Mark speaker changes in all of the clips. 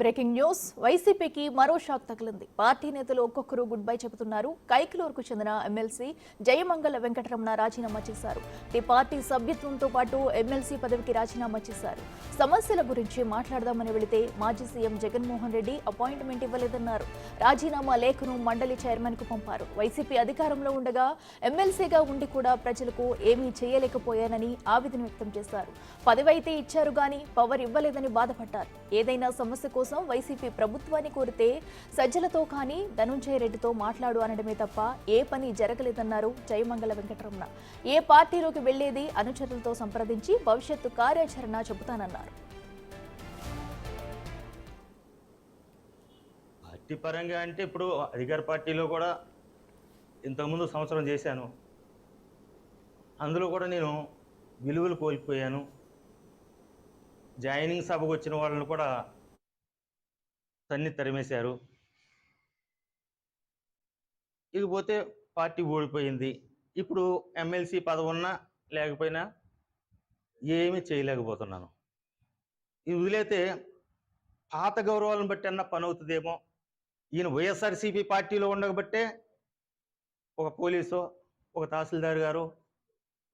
Speaker 1: Breaking news వైసీపీకి మరో shock తగిలింది. పార్టీ నేతలు ఒక్కొక్కరు గుడ్ బై చెబుతున్నారు. కైకలూరుకు చెందిన ఎమ్మెల్సీ జయమంగళ వెంకటరమణ రాజీనామా చేశారు. పార్టీ సభ్యత్వంతో పాటు ఎమ్మెల్సీ పదవికి రాజీనామా చేశారు. సమస్యల గురించి మాట్లాడదామని వెళితే మాజీ సీఎం జగన్మోహన్ రెడ్డి అపాయింట్మెంట్ ఇవ్వలేదన్నారు. రాజీనామా లేఖను మండలి చైర్మన్ కు పంపారు. వైసీపీ అధికారంలో ఉండగా ఎమ్మెల్సీగా ఉండి కూడా ప్రజలకు ఏమీ చేయలేకపోయానని ఆవేదన వ్యక్తం చేశారు. పదవి అయితే ఇచ్చారు గాని పవర్ ఇవ్వలేదని బాధపడ్డారు. ఏదైనా సమస్య కోసం వైసీపీ ప్రభుత్వాన్ని కోరితే సజ్జలతో కానీ ధనుంజయ రెడ్డితో మాట్లాడు అనడమే తప్ప ఏ పని జరగలేదన్నారు జయమంగళ వెంకటరమణ. ఏ పార్టీలోకి వెళ్లేది అనుచరులతో సంప్రదించి భవిష్యత్తు కార్యాచరణ చెబుతానన్నారు.
Speaker 2: పార్టీ పరంగా అంటే ఇప్పుడు అధికార పార్టీలో కూడా ఇంతకుముందు సంవత్సరం చేశాను. అందులో కూడా నేను విలువలు కోల్పోయాను. జాయినింగ్ సభకు వచ్చిన వాళ్ళని కూడా తన్ని తరిమేశారు. ఇకపోతే పార్టీ ఓడిపోయింది. ఇప్పుడు ఎమ్మెల్సీ పదవి ఉన్నా లేకపోయినా ఏమీ చేయలేకపోతున్నాను. ఇది వదిలేతే పాత గౌరవాలను బట్టి అన్న పని అవుతుందేమో. ఈయన వైఎస్ఆర్సీపీ పార్టీలో ఉండబట్టే ఒక పోలీసు, ఒక తహసీల్దార్ గారు,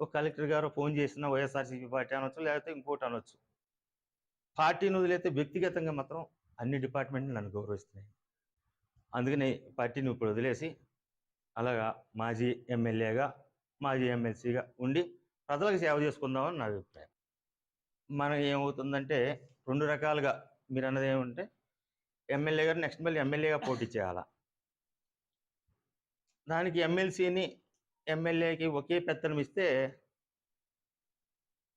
Speaker 2: ఒక కలెక్టర్ గారు ఫోన్ చేసిన వైఎస్ఆర్సీపీ పార్టీ అనొచ్చు, లేకపోతే ఇంకోటి అనొచ్చు. పార్టీని వదిలేతే వ్యక్తిగతంగా మాత్రం అన్ని డిపార్ట్మెంట్లు నన్ను గౌరవిస్తున్నాయి. అందుకని పార్టీని ఇప్పుడు వదిలేసి అలాగా మాజీ ఎమ్మెల్యేగా, మాజీ ఎమ్మెల్సీగా ఉండి ప్రజలకు సేవ చేసుకుందామని నా అభిప్రాయం. మనకి ఏమవుతుందంటే రెండు రకాలుగా మీరు అన్నది ఏమంటే ఎమ్మెల్యే గారు నెక్స్ట్ మళ్ళీ ఎమ్మెల్యేగా పోటీ చేయాలా. దానికి ఎమ్మెల్సీని ఎమ్మెల్యేకి ఒకే పెత్తనం ఇస్తే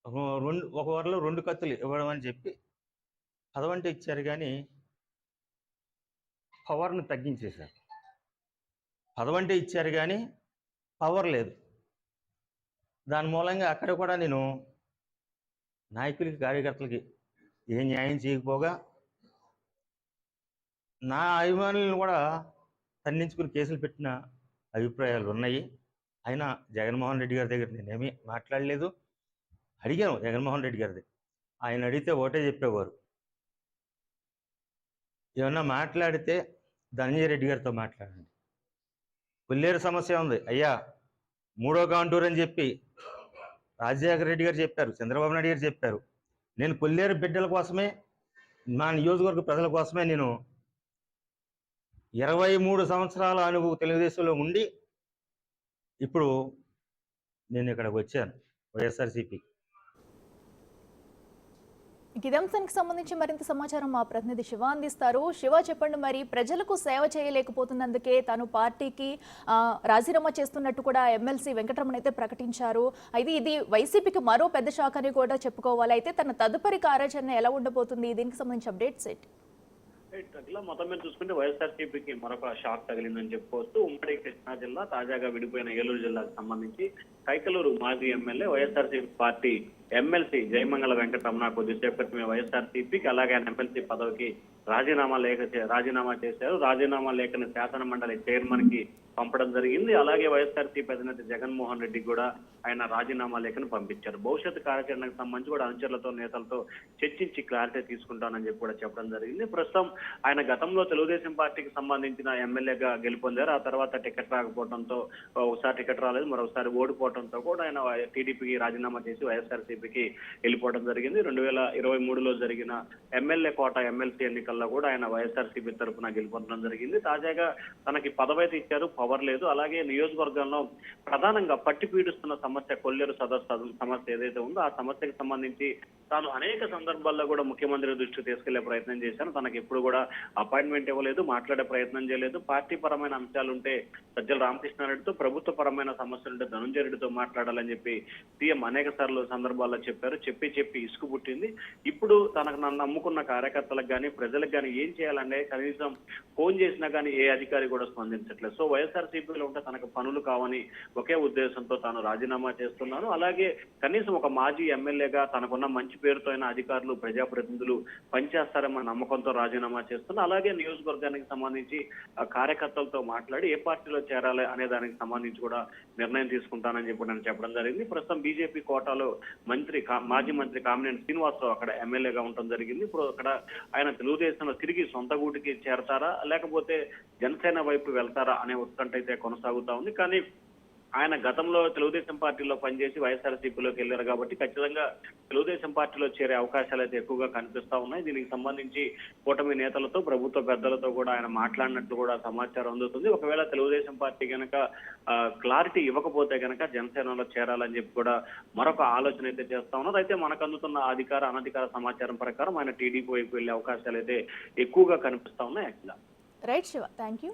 Speaker 2: ఒక వరలో రెండు కత్తులు ఇవ్వడం అని చెప్పి పదవంటే ఇచ్చారు కానీ పవర్ని తగ్గించేశారు. పదవంటే ఇచ్చారు కానీ పవర్ లేదు. దాని మూలంగా అక్కడ కూడా నేను నాయకులకి, కార్యకర్తలకి ఏ న్యాయం చేయకపోగా నా అభిమానులను కూడా తన్నించుకుని కేసులు పెట్టిన అభిప్రాయాలు ఉన్నాయి. అయినా జగన్మోహన్ రెడ్డి గారి దగ్గర నేనేమీ మాట్లాడలేదు. అడిగాను జగన్మోహన్ రెడ్డి గారిది. ఆయన అడిగితే ఒకటే చెప్పేవారు, ఏమన్నా మాట్లాడితే ధనంజయ రెడ్డి గారితో మాట్లాడండి. కొల్లేరు సమస్య ఉంది అయ్యా, 3వ కాంటూర్ అని చెప్పి రాజశేఖర రెడ్డి గారు చెప్పారు, చంద్రబాబు నాయుడు గారు చెప్పారు. నేను కొల్లేరు బిడ్డల కోసమే, మా నియోజకవర్గ ప్రజల కోసమే నేను 23 సంవత్సరాల అనుభవం తెలుగుదేశంలో ఉండి ఇప్పుడు నేను ఇక్కడికి వచ్చాను వైఎస్ఆర్సీపీ.
Speaker 1: ఇదే అంశానికి సంబంధించి మరింత సమాచారం మా ప్రతినిధి శివ అందిస్తారు. శివ, చెప్పండి, మరి ప్రజలకు సేవ చేయలేకపోతున్నందుకే తాను పార్టీకి రాజీనామా చేస్తున్నట్టు కూడా ఎమ్మెల్సీ వెంకటరమణ అయితే ప్రకటించారు. అయితే ఇది వైసీపీకి మరో పెద్ద షాక్ అని కూడా చెప్పుకోవాలి. అయితే తన తదుపరి కార్యాచరణ ఎలా ఉండబోతుంది? దీనికి సంబంధించి అప్డేట్స్ ఏంటి?
Speaker 3: మొత్తం మీద చూసుకుంటే వైఎస్ఆర్సీపీకి మరొక షాక్ తగిలిందని చెప్పుకోవచ్చు. ఉమ్మడి కృష్ణా జిల్లా తాజాగా విడిపోయిన ఏలూరు జిల్లాకు సంబంధించి కైకలూరు మాజీ MLA YSRCP party MLC Jayamangala Venkataramana కొద్దిసేపటి వైఎస్ఆర్సీపీకి అలాగే ఎమ్మెల్సీ పదవికి రాజీనామా చేశారు. రాజీనామా లేఖను శాసన మండలి చైర్మన్ కి పంపడం జరిగింది. అలాగే వైఎస్ఆర్సీపీ అధినేత జగన్మోహన్ రెడ్డి కూడా ఆయన రాజీనామా లేఖను పంపించారు. భవిష్యత్తు కార్యాచరణకు సంబంధించి కూడా అనుచరులతో, నేతలతో చర్చించి క్లారిటీ తీసుకుంటానని చెప్పి కూడా చెప్పడం జరిగింది. ప్రస్తుతం ఆయన గతంలో తెలుగుదేశం పార్టీకి సంబంధించిన ఎమ్మెల్యేగా గెలుపొందారు. ఆ తర్వాత టికెట్ రాకపోవడంతో, ఒకసారి టికెట్ రాలేదు, మరొకసారి ఓడిపోవడంతో కూడా ఆయన టీడీపీకి రాజీనామా చేసి వైఎస్ఆర్సీపీకి వెళ్ళిపోవడం జరిగింది. 2023లో జరిగిన ఎమ్మెల్యే కోట ఎమ్మెల్సీ ఎన్నికల్లో కూడా ఆయన వైఎస్ఆర్సీపీ తరఫున గెలుపొందడం జరిగింది. తాజాగా తనకి పదవి అయితే ఇచ్చారు, పవర్ లేదు. అలాగే నియోజకవర్గంలో ప్రధానంగా పట్టి పీడిస్తున్న సమస్య కొల్లేరు సదస్సు సమస్య ఏదైతే ఉందో ఆ సమస్యకు సంబంధించి తాను అనేక సందర్భాల్లో కూడా ముఖ్యమంత్రి దృష్టికి తీసుకెళ్లే ప్రయత్నం చేశాను. తనకి ఎప్పుడు కూడా అపాయింట్మెంట్ ఇవ్వలేదు, మాట్లాడే ప్రయత్నం చేయలేదు. పార్టీ పరమైన అంశాలుంటే సజ్జల రామకృష్ణారెడ్డితో, ప్రభుత్వ పరమైన సమస్యలుంటే ధనుంజయ రెడ్డితో మాట్లాడాలని చెప్పి సీఎం అనేక సార్లు సందర్భాల్లో చెప్పారు. చెప్పి ఇసుకు పుట్టింది. ఇప్పుడు తనకు నన్ను నమ్ముకున్న కార్యకర్తలకు కానీ, ప్రజలకు కానీ ఏం చేయాలంటే కనీసం ఫోన్ చేసినా కానీ ఏ అధికారి కూడా స్పందించట్లేదు. సో వైఎస్ఆర్సీపీలో ఉంటే తనకు పనులు కావని ఒకే ఉద్దేశంతో తాను రాజీనామా చేస్తున్నాను. అలాగే కనీసం ఒక మాజీ ఎమ్మెల్యేగా తనకున్న మంచి పేరుతో అయిన అధికారులు, ప్రజాప్రతినిధులు పనిచేస్తారన్న నమ్మకంతో రాజీనామా చేస్తున్నా. అలాగే నియోజకవర్గానికి సంబంధించి కార్యకర్తలతో మాట్లాడి ఏ పార్టీలో చేరాలి అనే దానికి సంబంధించి కూడా నిర్ణయం తీసుకుంటానని చెప్పి నేను చెప్పడం జరిగింది. ప్రస్తుతం బీజేపీ కోటాలో మాజీ మంత్రి కామినేని శ్రీనివాసరావు అక్కడ ఎమ్మెల్యేగా ఉండడం జరిగింది. ఇప్పుడు అక్కడ ఆయన తెలుగుదేశం తెలుగుదేశంలో తిరిగి సొంత గూటికి చేరతారా లేకపోతే జనసేన వైపు వెళ్తారా అనే ఉత్కంఠ అయితే కొనసాగుతా ఉంది. కానీ ఆయన గతంలో తెలుగుదేశం పార్టీలో పనిచేసి వైఎస్ఆర్సీపీలోకి వెళ్ళారు కాబట్టి ఖచ్చితంగా తెలుగుదేశం పార్టీలో చేరే అవకాశాలు అయితే ఎక్కువగా కనిపిస్తా ఉన్నాయి. దీనికి సంబంధించి కూటమి నేతలతో ప్రభుత్వ పెద్దలతో కూడా ఆయన మాట్లాడినట్లు కూడా సమాచారం అందుతుంది. ఒకవేళ తెలుగుదేశం పార్టీ కనుక క్లారిటీ ఇవ్వకపోతే కనుక జనసేనలో చేరాలని చెప్పి కూడా మరొక ఆలోచన అయితే చేస్తా ఉన్నారు. అయితే మనకు అందుతున్న అధికార అనధికార సమాచారం ప్రకారం ఆయన టీడీపీ వైపు వెళ్లే అవకాశాలు అయితే ఎక్కువగా కనిపిస్తా ఉన్నాయి. యాక్చువల్గా
Speaker 1: రైట్ శివ, థ్యాంక్ యూ.